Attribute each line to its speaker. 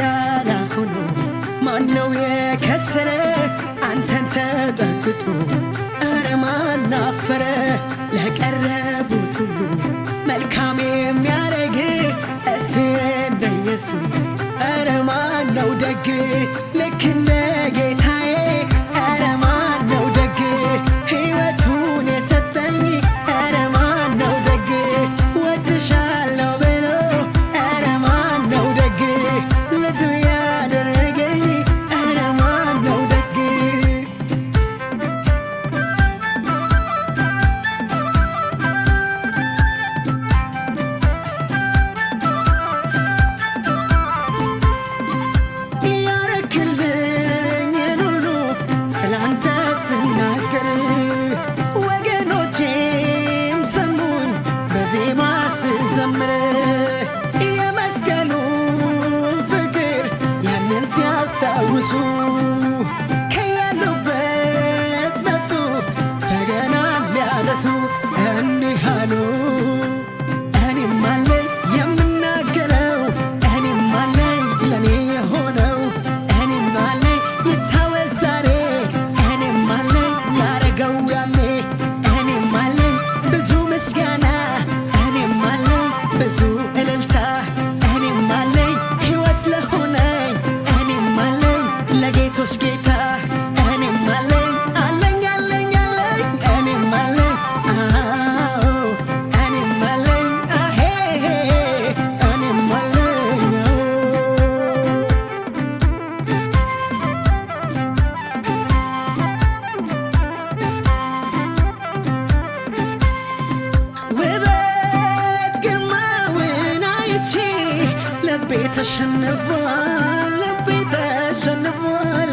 Speaker 1: ጋር ሆኖ ማነው የከሰረ አንተን ተጠግቶ ኧረ ማን አፈረ ለቀረቡት ሁሉ መልካም የሚያረግ እስቲ እንደ ኢየሱስ ኧረ ማነው ደግ ልክ እንደ ጌታዬ ኧረ ማነው ደግ ሕይወቱን የሰጠኝ ኧረ ማነው ደግ ወድሻለሁ ብሎ ኧረ ማነው ደግ ልጁ ያደረገኝ ኧረ ማነው ደግ ያረክልኝን ሁሉ ስላንተ ስናገር ወገኖቼም ሰሙኝ በዜማ ስዘምር የመስቀሉን ፍቅር ያንን ሲያስታውሱ ከያሉበት መጡ በገና ሊያነሱ እንዲህ አሉ እኔም አለኝ የምናገረው እኔም አለኝ ለኔ የሆነው እኔም አለኝ ይታወስ ዛሬ እኔም አለኝ ያረገው ያኔ እኔም አለኝ ብዙ ምስጋና እኔም አለኝ ብዙ እልልታ እኔም አለኝ ሕይወት ለሆነኝ እኔም አለኝ ለጌቶች ጌታ እኔም አለኝ አለኝ አለኝ አለኝ እኔም አለኝ አዎ እኔም አለኝ አሄ እኔም አለኝ ውበት ግርማውን አይቼ ልቤ ተሸንፏል ልቤ ተሸንፏል